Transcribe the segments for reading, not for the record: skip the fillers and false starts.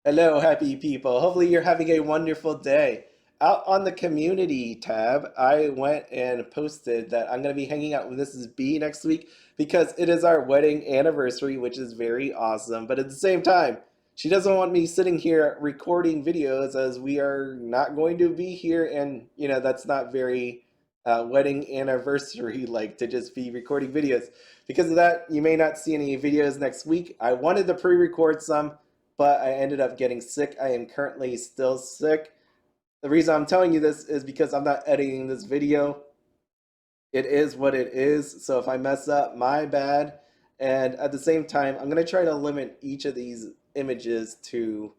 Hello, happy people. Hopefully, you're having a wonderful day. Out on the community tab, I went and posted that I'm going to be hanging out with Mrs. B next week because it is our wedding anniversary, which is very awesome. But at the same time, she doesn't want me sitting here recording videos as we are not going to be here. And, that's not very wedding anniversary like to just be recording videos. Because of that, you may not see any videos next week. I wanted to pre record some but I ended up getting sick. I am currently still sick. The reason I'm telling you this is because I'm not editing this video. It is what it is. So if I mess up, my bad. And at the same time, I'm going to try to limit each of these images to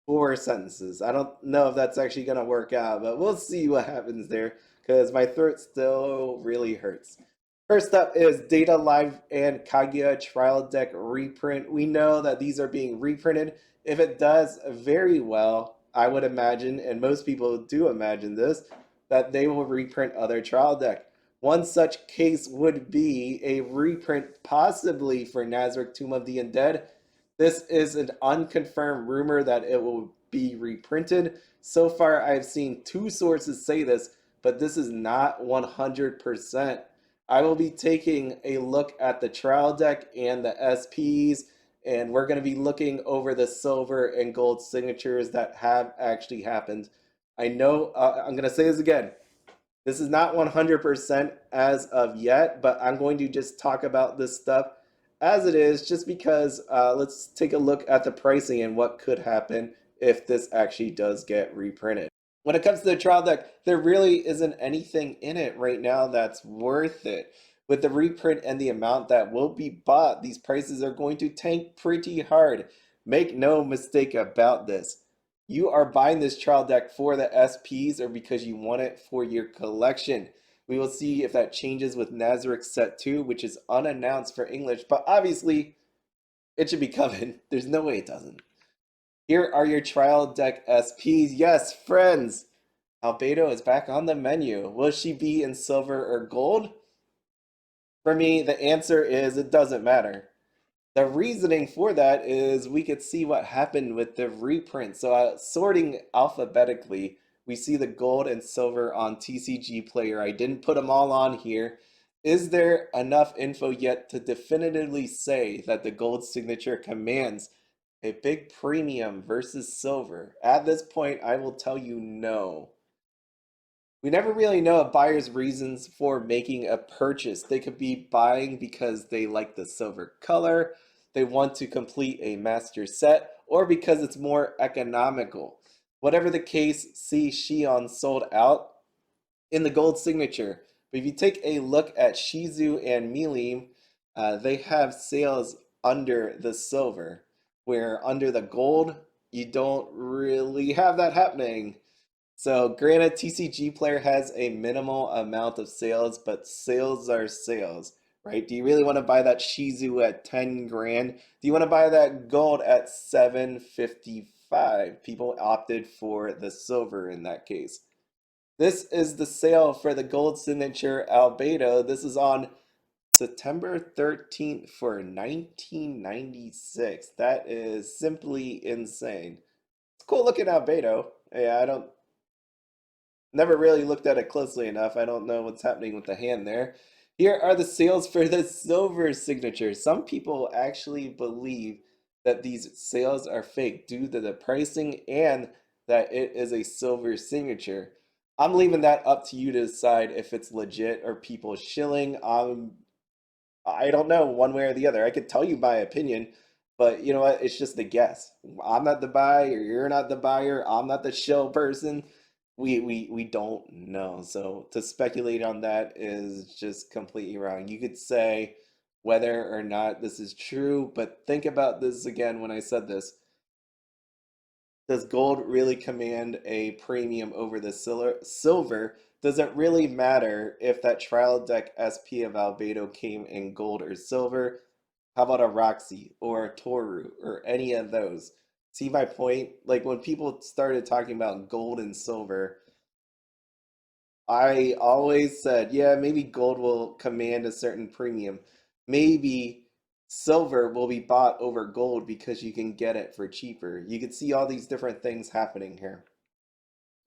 4 sentences. I don't know if that's actually going to work out, but we'll see what happens there because my throat still really hurts. First up is Data Live and Kaguya Trial Deck reprint. We know that these are being reprinted. If it does very well, I would imagine, and most people do imagine this, that they will reprint other trial deck. One such case would be a reprint possibly for Nazarick Tomb of the Undead. This is an unconfirmed rumor that it will be reprinted. So far, I've seen two sources say this, but this is not 100%. I will be taking a look at the trial deck and the SPs, and we're going to be looking over the silver and gold signatures that have actually happened. I know, I'm going to say this again. This is not 100% as of yet, but I'm going to just talk about this stuff as it is just because let's take a look at the pricing and what could happen if this actually does get reprinted. When it comes to the trial deck, there really isn't anything in it right now that's worth it. With the reprint and the amount that will be bought, these prices are going to tank pretty hard. Make no mistake about this. You are buying this trial deck for the SPs or because you want it for your collection. We will see if that changes with Nazarick Set 2, which is unannounced for English, but obviously it should be coming. There's no way it doesn't. Here are your trial deck SPs. Yes, friends, Albedo is back on the menu. Will she be in silver or gold? For me, the answer is it doesn't matter. The reasoning for that is we could see what happened with the reprint. So sorting alphabetically, we see the gold and silver on TCG Player. I didn't put them all on here. Is there enough info yet to definitively say that the gold signature commands a big premium versus silver? At this point, I will tell you no. We never really know a buyer's reasons for making a purchase. They could be buying because they like the silver color, they want to complete a master set, or because it's more economical. Whatever the case, see Shion sold out in the gold signature. But if you take a look at Shizu and Milim, they have sales under the silver, where under the gold, you don't really have that happening. So, granted, TCG Player has a minimal amount of sales, but sales are sales, right? Do you really want to buy that Shizu at 10 grand? Do you want to buy that gold at 755? People opted for the silver in that case. This is the sale for the gold signature Albedo. This is on September 13th for 1996. That is simply insane. It's cool looking Albedo. Yeah, I don't never really looked at it closely enough. I don't know what's happening with the hand there. Here are the sales for the silver signature. Some people actually believe that these sales are fake due to the pricing and that it is a silver signature. I'm leaving that up to you to decide if it's legit or people shilling. I don't know one way or the other. I could tell you my opinion, but you know what? It's just a guess. I'm not the buyer, you're not the buyer, I'm not the shill person. We don't know. So to speculate on that is just completely wrong. You could say whether or not this is true, but think about this again when I said this. Does gold really command a premium over the silver? Does it really matter if that trial deck SP of Albedo came in gold or silver? How about a Roxy or a Toru or any of those? See my point? Like when people started talking about gold and silver, I always said, yeah, maybe gold will command a certain premium. Maybe silver will be bought over gold because you can get it for cheaper. You can see all these different things happening here.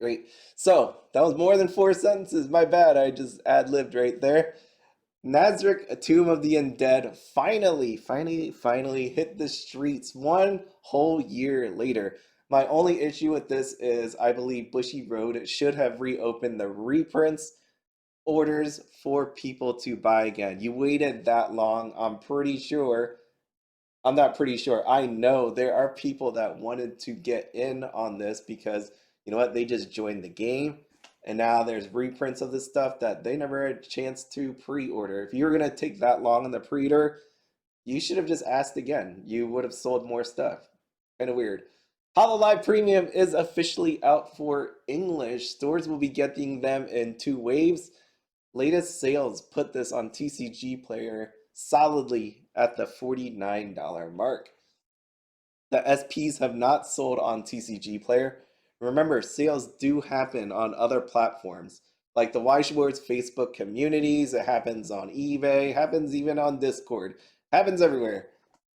Great. So that was more than 4 sentences. My bad. I just ad-libbed right there. Nazarick, A Tomb of the Undead, finally hit the streets 1 whole year later. My only issue with this is I believe Bushy Road should have reopened the reprints orders for people to buy again. You waited that long. I'm not pretty sure. I know there are people that wanted to get in on this because you know what? They just joined the game. And now there's reprints of this stuff that they never had a chance to pre-order. If you were gonna take that long on the pre-order, you should have just asked again. You would have sold more stuff. Kind of weird. Hololive Premium is officially out for English. Stores will be getting them in 2 waves. Latest sales put this on TCG Player solidly at the $49 mark. The SPs have not sold on TCG Player. Remember, sales do happen on other platforms, like the Weichwards Facebook communities. It happens on eBay, happens even on Discord, happens everywhere.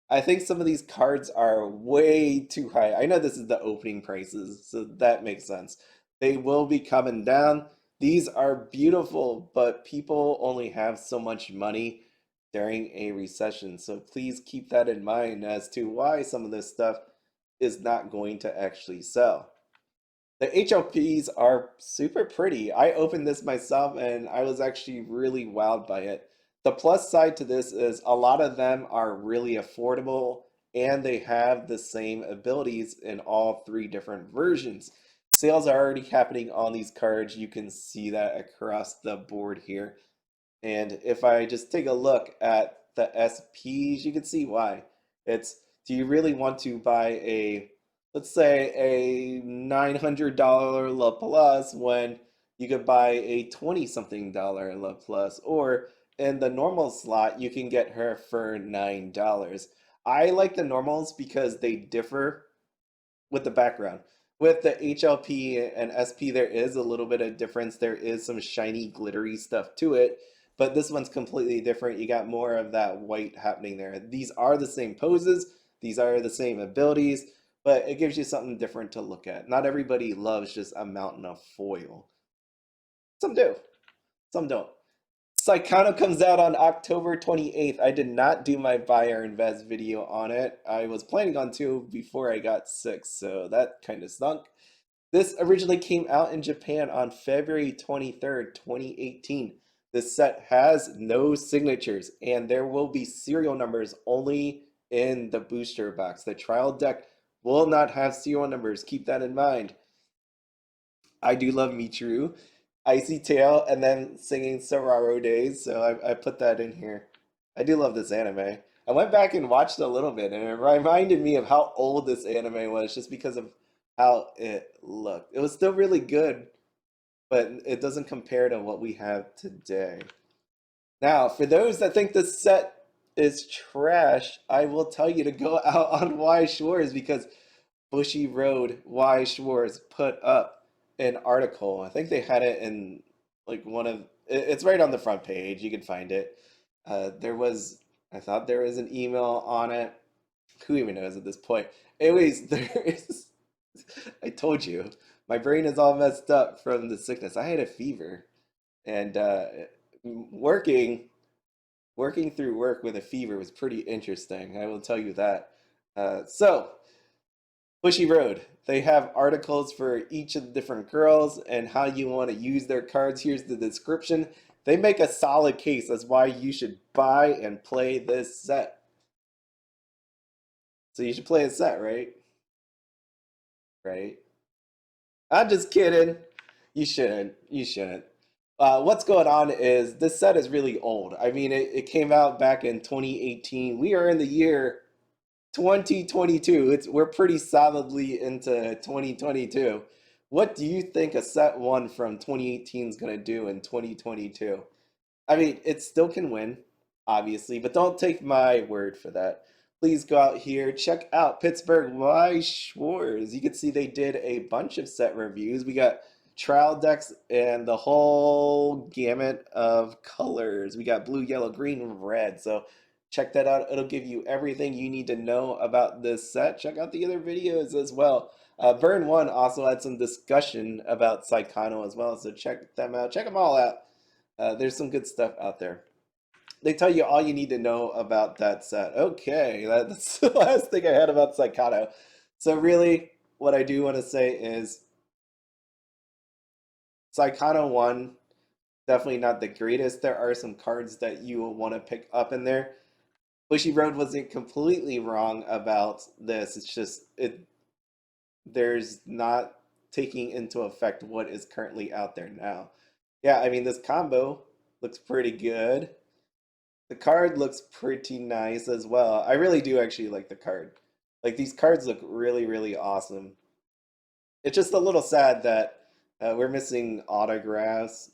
I think some of these cards are way too high. I know this is the opening prices, so that makes sense. They will be coming down. These are beautiful, but people only have so much money during a recession. So please keep that in mind as to why some of this stuff is not going to actually sell. The HLPs are super pretty. I opened this myself and I was actually really wowed by it. The plus side to this is a lot of them are really affordable and they have the same abilities in all 3 different versions. Sales are already happening on these cards. You can see that across the board here. And if I just take a look at the SPs, you can see why. It's, do you really want to buy a, let's say, a $900 La Plus when you could buy a 20-something dollar La Plus? Or in the normal slot, you can get her for $9. I like the normals because they differ with the background. With the HLP and SP, there is a little bit of difference. There is some shiny, glittery stuff to it, but this one's completely different. You got more of that white happening there. These are the same poses, these are the same abilities, but it gives you something different to look at. Not everybody loves just a mountain of foil. Some do, some don't. Saekano comes out on October 28th. I did not do my buy or invest video on it. I was planning on to before I got sick, so that kind of stunk. This originally came out in Japan on February 23rd, 2018. This set has no signatures, and there will be serial numbers only in the booster box. The trial deck will not have serial numbers. Keep that in mind. I do love Michiru, Icy Tail, and then singing Soraro Days, so I put that in here. I do love this anime. I went back and watched a little bit, and it reminded me of how old this anime was just because of how it looked. It was still really good, but it doesn't compare to what we have today. Now, for those that think this set is trash, I will tell you to go out on Y Shores because Bushy Road Y Schwartz put up an article. I think they had it in like it's right on the front page. You can find it. I thought there was an email on it. Who even knows at this point? Anyways, there is, I told you, my brain is all messed up from the sickness. I had a fever and working, working through work with a fever was pretty interesting. I will tell you that. So, Bushy Road. They have articles for each of the different girls and how you want to use their cards. Here's the description. They make a solid case as why you should buy and play this set. So you should play a set, right? Right? I'm just kidding. You shouldn't. You shouldn't. What's going on is this set is really old. I mean, it came out back in 2018. We are in the year 2022. We're pretty solidly into 2022. What do you think a set one from 2018 is going to do in 2022? I mean, it still can win, obviously, but don't take my word for that. Please go out here, check out Pittsburgh Y Schwartz. You can see they did a bunch of set reviews. We got trial decks and the whole gamut of colors. We got blue, yellow, green, red. So Check that out. It'll give you everything you need to know about this set. Check out the other videos as well. Burn 1 also had some discussion about Saekano as well, so check them out. Check them all out. There's some good stuff out there. They tell you all you need to know about that set. Okay, that's the last thing I had about Saekano. So really, what I do want to say is Saekano 1, definitely not the greatest. There are some cards that you will want to pick up in there. Bushy Road wasn't completely wrong about this. It's just there's not taking into effect what is currently out there now. Yeah, I mean this combo looks pretty good. The card looks pretty nice as well. I really do actually like the card. Like these cards look really, really awesome. It's just a little sad that we're missing autographs,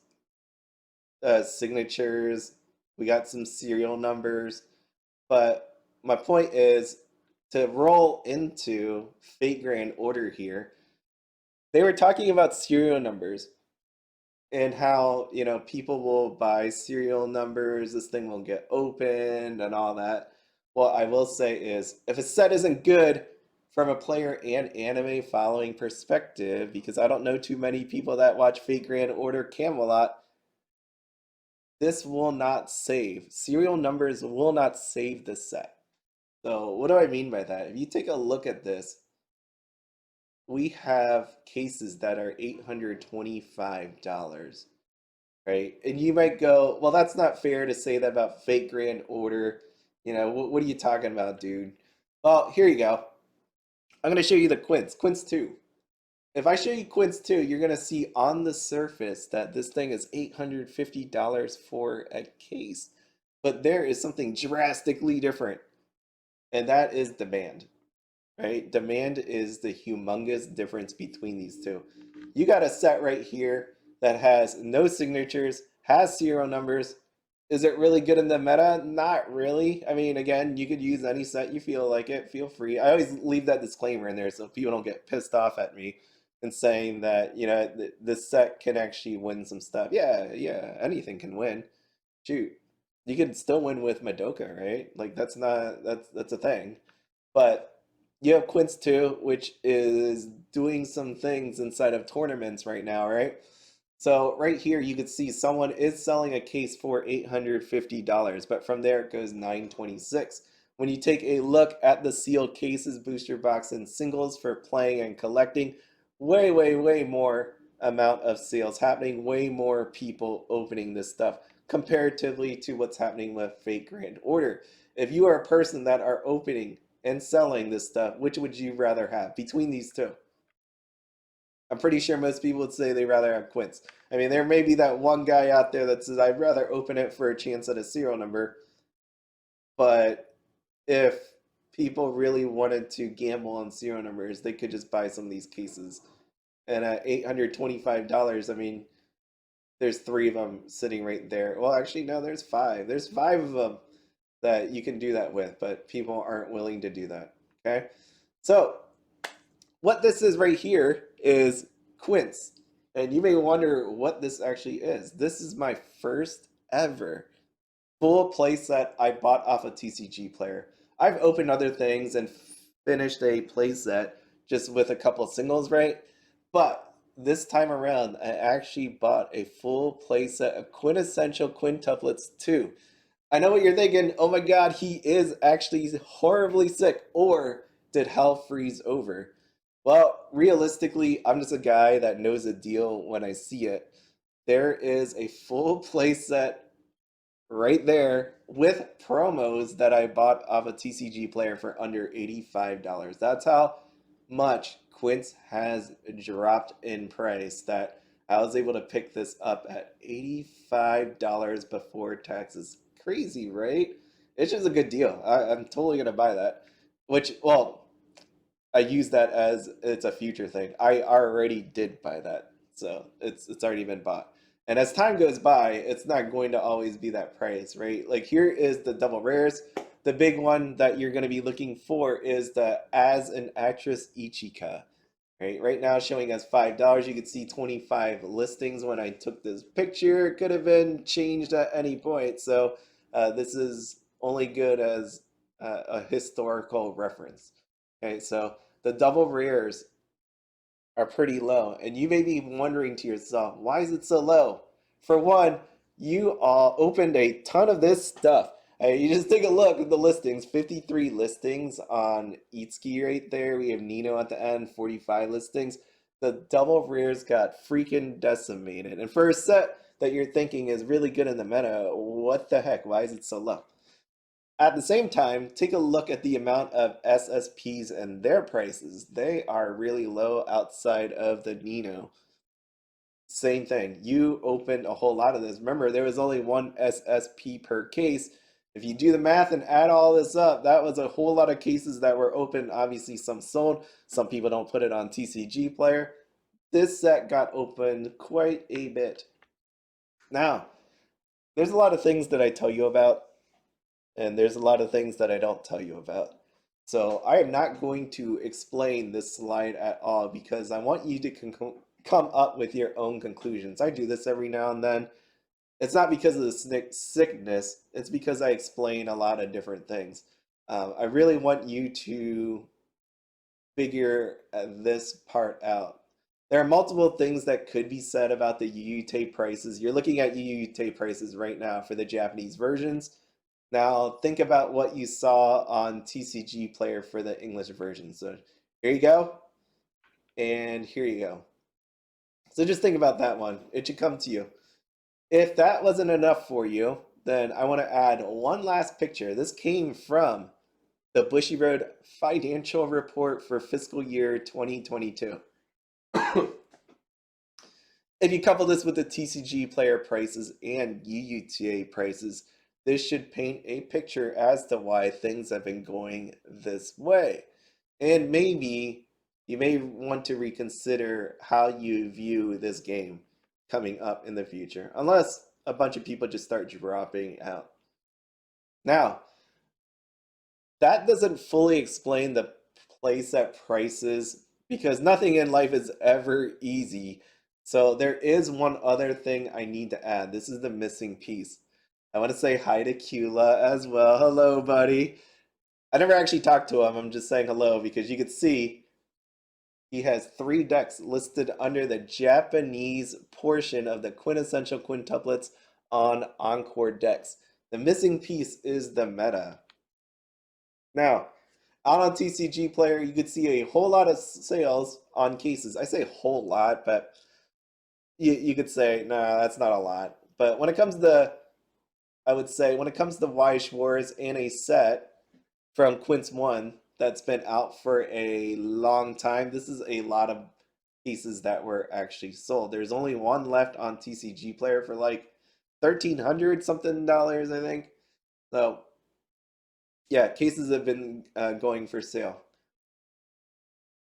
signatures. We got some serial numbers. But my point is to roll into Fate Grand Order here. They were talking about serial numbers and how, people will buy serial numbers, this thing will get opened and all that. What I will say is if a set isn't good from a player and anime following perspective, because I don't know too many people that watch Fate Grand Order Camelot, this will not save. Serial numbers will not save the set. So what do I mean by that? If you take a look at this, we have cases that are $825, right? And you might go, well, that's not fair to say that about Fate Grand Order. What are you talking about, dude? Well, here you go. I'm going to show you the Quints, Quints 2. If I show you Quints 2, you're going to see on the surface that this thing is $850 for a case. But there is something drastically different, and that is demand. Right? Demand is the humongous difference between these two. You got a set right here that has no signatures, has serial numbers. Is it really good in the meta? Not really. I mean, again, you could use any set you feel like it. Feel free. I always leave that disclaimer in there so people don't get pissed off at me and saying that, this set can actually win some stuff. Yeah, anything can win. Shoot. You could still win with Madoka, right? Like that's a thing. But you have Quints 2, which is doing some things inside of tournaments right now, right? So right here, you can see someone is selling a case for $850, but from there it goes $926. When you take a look at the sealed cases, booster box, and singles for playing and collecting, way, way, way more amount of sales happening, way more people opening this stuff comparatively to what's happening with Fate Grand Order. If you are a person that are opening and selling this stuff, which would you rather have between these two? I'm pretty sure most people would say they rather have Quints. I mean, there may be that one guy out there that says, I'd rather open it for a chance at a serial number. But if people really wanted to gamble on serial numbers, they could just buy some of these cases. And at $825, I mean, there's 3 of them sitting right there. Well, actually, no, there's 5. There's 5 of them that you can do that with, but people aren't willing to do that. Okay? So, what this is right here is Quints. And you may wonder what this actually is. This is my first ever full playset I bought off a TCG player. I've opened other things and finished a playset just with a couple singles, right? But this time around, I actually bought a full playset of Quintessential Quintuplets 2. I know what you're thinking. Oh my god, he is actually horribly sick. Or did hell freeze over? Well, realistically, I'm just a guy that knows a deal when I see it. There is a full playset right there with promos that I bought off a TCG player for under $85. That's how much Quints has dropped in price that I was able to pick this up at $85 before taxes. Crazy, right? It's just a good deal. I'm totally gonna buy that. Which, well, I use that as it's a future thing. I already did buy that, so it's already been bought. And as time goes by, it's not going to always be that price, right? Like here is the double rares. The big one that you're going to be looking for is the As an Actress Ichika. Right now showing as $5. You can see 25 listings when I took this picture. It could have been changed at any point. So this is only good as a historical reference. Okay, so the double rares are pretty low. And you may be wondering to yourself, why is it so low? For one, you all opened a ton of this stuff. You just take a look at the listings, 53 listings on Itsuki right there. We have Nino at the end, 45 listings. The double rares got freaking decimated. And for a set that you're thinking is really good in the meta, what the heck? Why is it so low? At the same time, take a look at the amount of SSPs and their prices. They are really low outside of the Nino. Same thing. You opened a whole lot of this. Remember, there was only one SSP per case. If you do the math and add all this up, that was a whole lot of cases that were open. Obviously, some sold. Some people don't put it on TCG Player. This set got opened quite a bit. Now, there's a lot of things that I tell you about, and there's a lot of things that I don't tell you about. So I am not going to explain this slide at all because I want you to come up with your own conclusions. I do this every now and then. It's not because of the sickness, it's because I explain a lot of different things. I really want you to figure this part out. There are multiple things that could be said about the UU prices. You're looking at UU prices right now for the Japanese versions. Now think about what you saw on TCG Player for the English version. So here you go, and here you go. So just think about that one. It should come to you. If that wasn't enough for you, then I want to add one last picture. This came from the Bushiroad Financial Report for fiscal year 2022. If you couple this with the TCG Player prices and UUTA prices, this should paint a picture as to why things have been going this way. And maybe you may want to reconsider how you view this game coming up in the future, unless a bunch of people just start dropping out. Now, that doesn't fully explain the playset prices because nothing in life is ever easy. So there is one other thing I need to add. This is the missing piece. I want to say hi to Kula as well. Hello, buddy. I never actually talked to him. I'm just saying hello because you could see he has 3 decks listed under the Japanese portion of the Quintessential Quintuplets on Encoredecks. The missing piece is the meta. Now, out on TCG Player, you could see a whole lot of sales on cases. I say a whole lot, but you could say, nah, that's not a lot. But when it comes to, I would say, when it comes to Weiss Wars and a set from Quints 1 that's been out for a long time, this is a lot of pieces that were actually sold. There's only one left on TCG Player for like 1,300 something dollars, I think. So yeah, cases have been going for sale.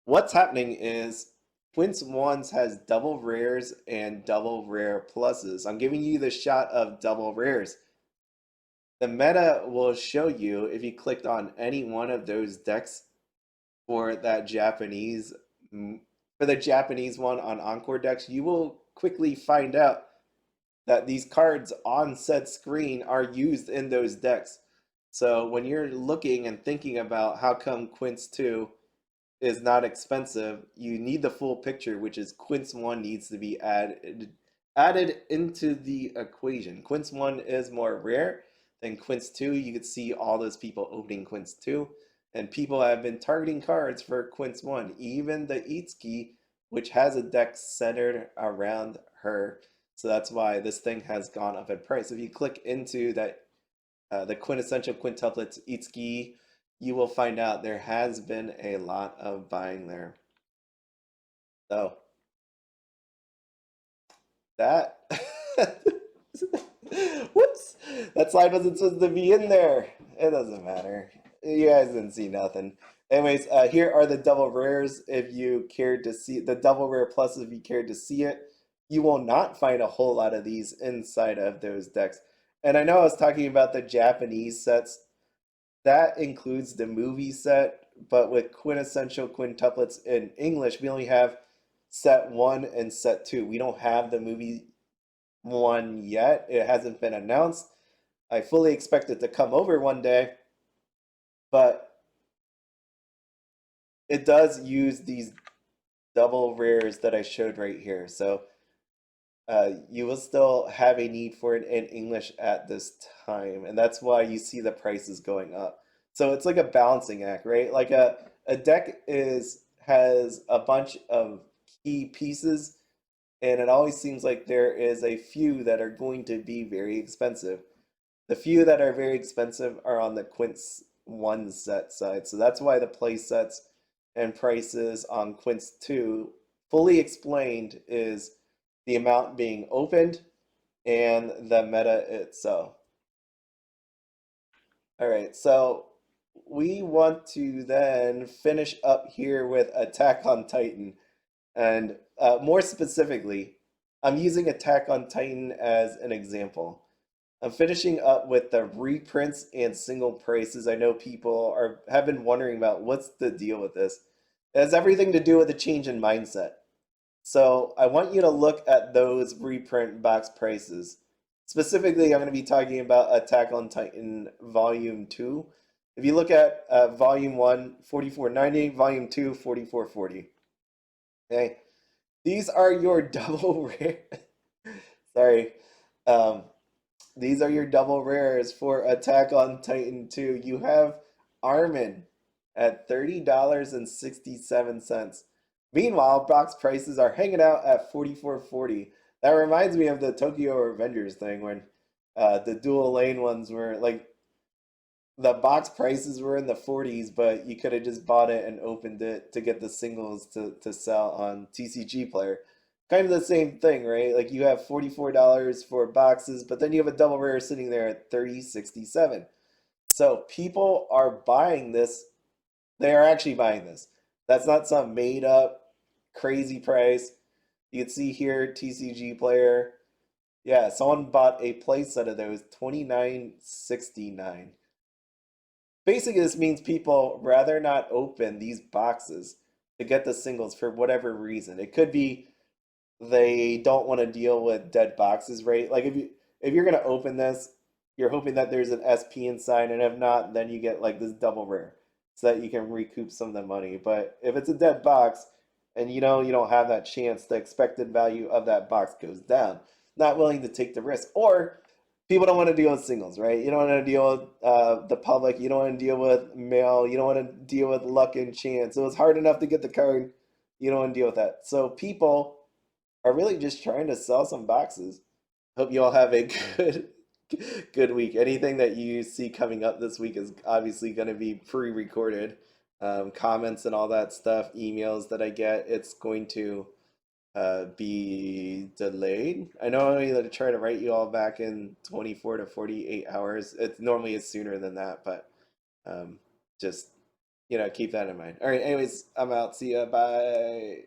What's happening is Quints 1s has double rares and double rare pluses. I'm giving you the shot of double rares. The meta will show you if you clicked on any one of those decks for that Japanese, for the Japanese one on Encoredecks, you will quickly find out that these cards on said screen are used in those decks. So when you're looking and thinking about how come Quints 2 is not expensive, you need the full picture, which is Quints 1 needs to be added into the equation. Quints 1 is more rare than Quints 2. You could see all those people opening Quints 2, and people have been targeting cards for Quints 1. Even the Itsuki, which has a deck centered around her. So that's why this thing has gone up in price. If you click into that, the Quintessential Quintuplets Itsuki, you will find out there has been a lot of buying there. So that whoops, that slide wasn't supposed to be in there. It doesn't matter. You guys didn't see nothing. Anyways, here are the double rares if you cared to see the double rare pluses if you cared to see it. You will not find a whole lot of these inside of those decks. And I know I was talking about the Japanese sets. That includes the movie set, but with Quintessential Quintuplets in English, we only have set 1 and set 2. We don't have the movie 1 yet. It hasn't been announced. I fully expect it to come over one day, but it does use these double rares that I showed right here. So you will still have a need for it in English at this time, and that's why you see the prices going up. So it's like a balancing act, right? Like a deck has a bunch of key pieces, and it always seems like there is a few that are going to be very expensive. The few that are very expensive are on the Quints one set side. So that's why the play sets and prices on Quints 2 fully explained is the amount being opened and the meta itself. All right, so we want to then finish up here with Attack on Titan. And more specifically, I'm using Attack on Titan as an example. I'm finishing up with the reprints and single prices. I know people have been wondering about what's the deal with this. It has everything to do with the change in mindset. So I want you to look at those reprint box prices. Specifically, I'm going to be talking about Attack on Titan Volume 2. If you look at Volume 1, 44.90, Volume 2, 44.40. Okay, these are your double rare. Sorry. Um, These are your double rares for Attack on Titan 2. You have Armin at $30.67. Meanwhile, box prices are hanging out at $44.40. That reminds me of the Tokyo Revengers thing when the dual lane ones were like the box prices were in the 40s, but you could have just bought it and opened it to get the singles to sell on TCG Player. Kind of the same thing, right? Like you have $44 for boxes, but then you have a double rare sitting there at 30.67. So people are buying this. They are actually buying this. That's not some made up crazy price. You can see here TCG Player. Yeah, someone bought a playset of those 29.69. Basically, this means people rather not open these boxes to get the singles for whatever reason. It could be they don't want to deal with dead boxes, right? Like if you're gonna open this, you're hoping that there's an SP inside, and if not, then you get like this double rare so that you can recoup some of the money. But if it's a dead box and you know you don't have that chance, the expected value of that box goes down. Not willing to take the risk, or people don't want to deal with singles, right? You don't want to deal with the public. You don't want to deal with mail. You don't want to deal with luck and chance. So it's hard enough to get the card. You don't want to deal with that. So people are really just trying to sell some boxes. Hope you all have a good week. Anything that you see coming up this week is obviously going to be pre-recorded. Comments and all that stuff, emails that I get, it's going to be delayed. I know I try to write you all back in 24 to 48 hours. It normally is sooner than that, but just keep that in mind. All right, anyways, I'm out. See ya. Bye.